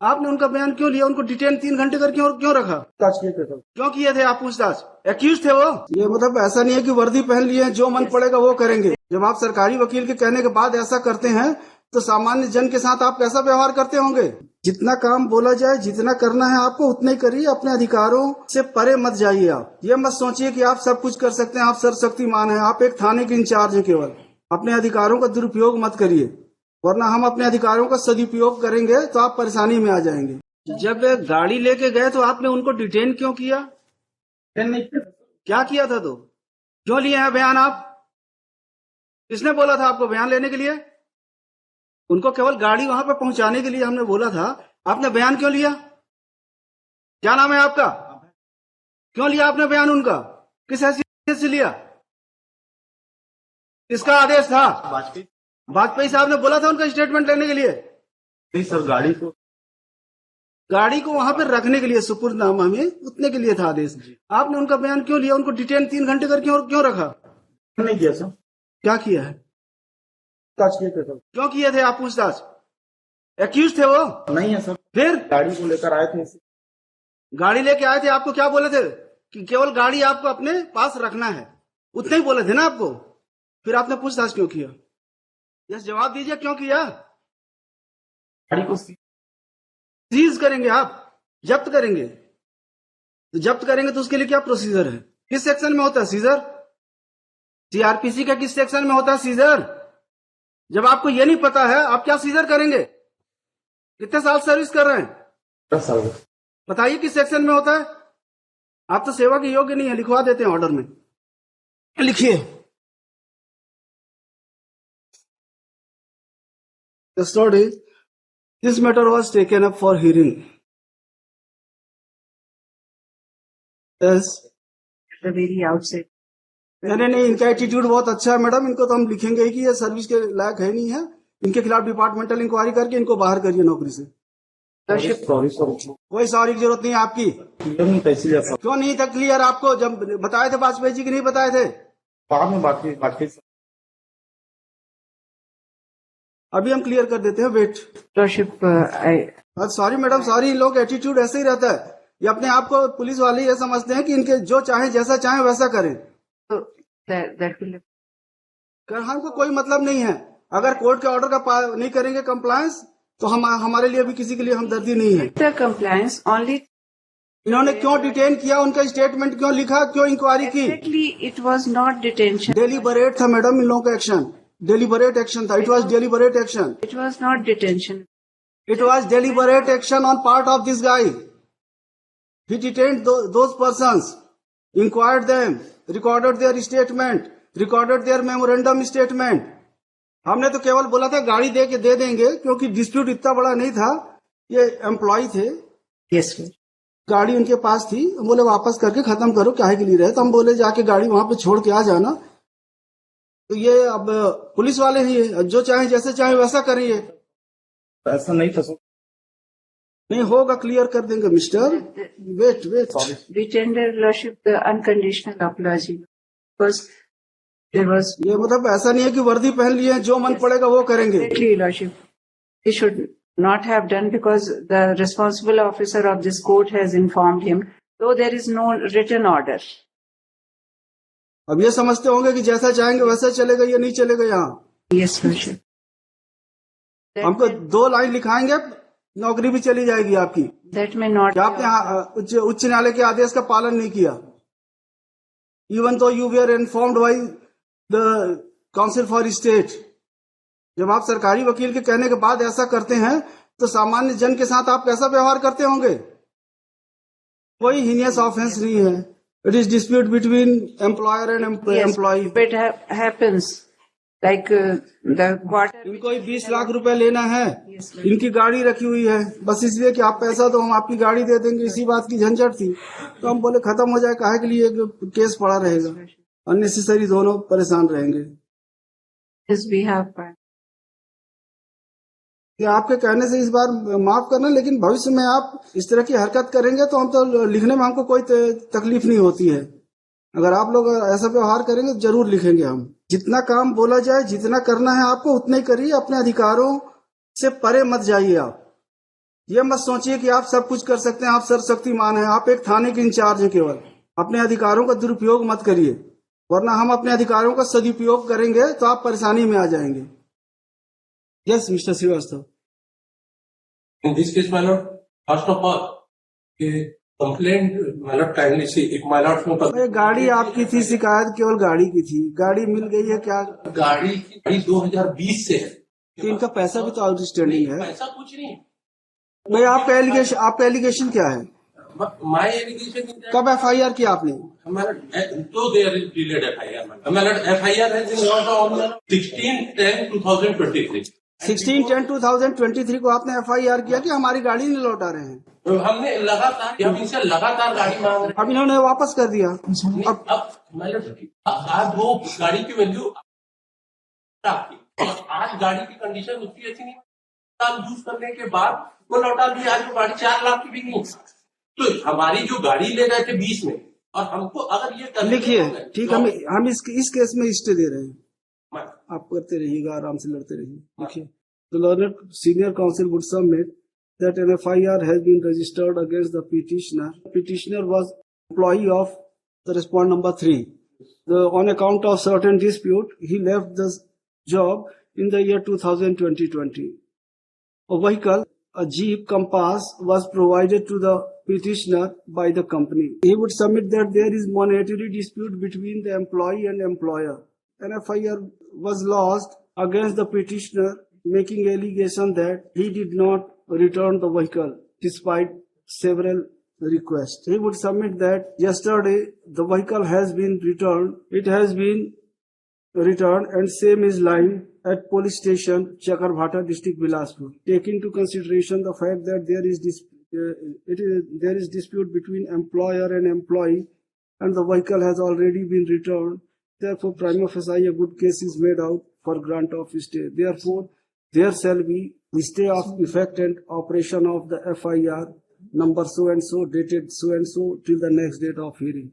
आपने उनका बयान क्यों लिया? उनको डिटेन 3 घंटे करके और क्यों रखा? क्यों किए थे आप पूछताछ? एक्यूज थे वो? ये मतलब ऐसा नहीं है कि वर्दी पहन लिए जो मन पड़ेगा वो करेंगे। जब आप सरकारी वकील के कहने के बाद ऐसा करते हैं तो सामान्य जन के साथ आप कैसा व्यवहार करते होंगे? जितना काम बोला जाए, जितना करना है आपको उतना ही करिए, अपने अधिकारों से परे मत जाइए। आप ये मत सोचिए कि आप सब कुछ कर सकते हैं, आप सर्वशक्तिमान हैं। आप एक थाने के इंचार्ज हैं केवल। अपने अधिकारों का दुरुपयोग मत करिए, वरना हम अपने अधिकारों का सदुपयोग करेंगे तो आप परेशानी में आ जाएंगे। जब गाड़ी लेके गए तो आपने उनको डिटेन क्यों किया? क्या किया था? तो क्यों लिए हैं बयान आप? किसने बोला था आपको बयान लेने के लिए? उनको केवल गाड़ी वहां पे पहुंचाने के लिए हमने बोला था। आपने बयान क्यों लिया? क्या नाम है आपका? क्यों लिया आपने बयान उनका? किस हैसियत से लिया? किसका आदेश था? वाजपेयी साहब ने बोला था उनका स्टेटमेंट लेने के लिए? नहीं सर, गाड़ी को वहां पर रखने के लिए, सुपुर्दनामा में उतने के लिए था आदेश। आपने उनका बयान क्यों लिया? उनको डिटेन 3 घंटे करके और क्यों रखा? नहीं किया सर। क्या किया है? क्यों किए थे आप पूछताछ? एक्यूज थे वो? नहीं है सर। फिर गाड़ी को लेकर आए थे। गाड़ी लेके आए थे, आपको क्या बोले थे? कि केवल गाड़ी आपको अपने पास रखना है, उतने ही बोले थे ना आपको? फिर आपने पूछताछ क्यों किया? यस, जवाब दीजिए, क्यों किया? गाड़ी को सीज करेंगे आप, जब्त करेंगे। तो जब्त करेंगे तो उसके लिए क्या प्रोसीजर है? किस सेक्शन में होता है सीजर? सीआरपीसी का किस सेक्शन में होता है सीजर? जब आपको ये नहीं पता है, आप क्या सीजर करेंगे? कितने साल सर्विस कर रहे हैं? 10 साल। बताइए किस सेक्शन में होता है? आप तो सेवा के योग्य नहीं है, लिखवा देते हैं ऑर्डर में। लिखिए, custody this matter was taken up for hearing very outside. नहीं, इनका एटीट्यूड बहुत अच्छा है मैडम। इनको तो हम लिखेंगे ही कि ये सर्विस के लायक है नहीं है। इनके खिलाफ डिपार्टमेंटल इंक्वायरी करके इनको बाहर करिए नौकरी से। Sorry sir. कोई सॉरी की जरूरत नहीं है आपकी। क्यों नहीं था क्लियर? आपको जब बताए थे वाजपेयी जी की नहीं बताए थे? बाद में बाकी अभी हम क्लियर कर देते हैं, वेट। Sorry madam, sorry. इन लोगों का एटीट्यूड ऐसे ही रहता है। ये अपने आप को पुलिस वाले ये समझते हैं कि इनके जो चाहे, जैसा चाहे वैसा करें। हमको कोई मतलब नहीं है। अगर कोर्ट के ऑर्डर का नहीं करेंगे कंप्लायंस तो हमारे लिए भी किसी के लिए हमदर्दी नहीं है। Compliance only. इन्होंने क्यों डिटेन किया? उनका स्टेटमेंट क्यों लिखा? क्यों इंक्वायरी की? It was not detention. Deliberate था मैडम इन लोगों का एक्शन। डेलिबरेट एक्शन था। It was deliberate action. It was not detention. It was deliberate action on part of this guy. He detained those persons, inquired them, recorded their statement, recorded their memorandum statement. हमने तो केवल बोला था गाड़ी दे देंगे, क्योंकि dispute इतना बड़ा नहीं था। ये एम्प्लॉय थे। Yes sir. गाड़ी उनके पास थी। हम बोले वापस करके खत्म करो, काहे के लिए रहे? तो हम बोले जाके गाड़ी वहां पे छोड़ के आ जाना। तो ये अब पुलिस वाले ही है, जो चाहे जैसे चाहे वैसा करिए। ऐसा नहीं था सर। नहीं होगा, क्लियर कर देंगे mister. Wait We tender lordship the unconditional apology because there was ये मतलब ऐसा नहीं है कि वर्दी पहन लिए जो मन पड़ेगा वो करेंगे। exactly lordship. He should not have done because the responsible officer of this court has informed him, though there is no written order. अब ये समझते होंगे कि जैसा चाहेंगे वैसा चलेगा, ये नहीं चलेगा यहाँ। Yes lordship. हमको 2 लाइन लिखाएंगे, नौकरी भी चली जाएगी आपकी। That may not. क्या आपने उच्च न्यायालय के आदेश का पालन नहीं किया? इवन तो you were informed by the council for state. जब आप सरकारी वकील के कहने के बाद ऐसा करते हैं तो सामान्य जन के साथ आप कैसा व्यवहार करते होंगे? कोई हीनियस ऑफेंस नहीं है। It is dispute between employer and employee. It happens like the quarter. इनको 20 लाख रुपए लेना है। इनकी गाड़ी रखी हुई है, बस इसलिए कि आप पैसा दो हम आपकी गाड़ी दे देंगे, इसी बात की झंझट थी। तो हम बोले खत्म हो जाए, काहे के लिए केस पड़ा रहेगा, अननेसेसरी दोनों परेशान रहेंगे। Yes, we have. कि आपके कहने से इस बार माफ करना, लेकिन भविष्य में आप इस तरह की हरकत करेंगे तो हम तो लिखने में हमको कोई तकलीफ नहीं होती है। अगर आप लोग ऐसा व्यवहार करेंगे तो जरूर लिखेंगे हम। जितना काम बोला जाए, जितना करना है आपको उतना ही करिए, अपने अधिकारों से परे मत जाइए आप। ये मत सोचिए कि आप सब कुछ कर सकते हैं, आप सर्वशक्तिमान हैं। आप एक थाने के इंचार्ज हैं केवल। अपने अधिकारों का दुरुपयोग मत करिए, वरना हम अपने अधिकारों का सदुपयोग करेंगे तो आप परेशानी में आ जाएंगे। Yes mister Srivastava. In this case, my lord, first of all, a complaint, my lord, kindly see, if my lord no ये गाड़ी आपकी थी, शिकायत केवल गाड़ी की थी, गाड़ी मिल गई है क्या? गाड़ी 2020 से है। कि इनका पैसा भी तो आउटस्टैंडिंग है। पैसा कुछ नहीं। भाई आपका एलिगेशन क्या है? माय एलिगेशन कब FIR किया आपने? हमारा तो देयर इज डिलेड FIR, हमारा FIR है 16/10/2023। 16/10/2023 को आपने FIR किया कि हमारी गाड़ी नहीं लौटा रहे हैं। तो हमने लगातार, हम इनसे लगातार गाड़ी मांग रहे अब इन्होंने वापस कर दिया। हैं। अब मतलब आज वो गाड़ी की वैल्यू आपकी, आज गाड़ी की कंडीशन उसकी अच्छी नहीं, साल यूज करने के बाद वो लौटा दी। आज वो गाड़ी 4 लाख की भी नहीं। तो हमारी जो गाड़ी ले गए थे 20 में, और हमको अगर ये करने लिखिए, देंगे, ठीक, हम इस केस में स्टे दे रहे हैं। आप करते रहिएगा, आराम से लड़ते रहिए। लिखिए, The learned senior counsel would submit that an FIR has been registered against the petitioner. Petitioner was employee of the respondent number 3. On account of certain dispute, he left the job in the year 2020. A vehicle, a Jeep Compass, was provided to the petitioner by the company. He would submit that there is monetary dispute between the employee and employer. An FIR was lodged against the petitioner, making allegation that he did not return the vehicle despite several requests. He would submit that yesterday the vehicle has been returned. It has been returned and same is lying at police station Chakarbhata district Bilaspur. Take into consideration the fact that there is dispute between employer and employee and the vehicle has already been returned. Therefore, prima facie a good case is made out for grant of stay. Therefore, there shall be stay of effect and operation of the FIR number so and so, dated so and so, till the next date of hearing.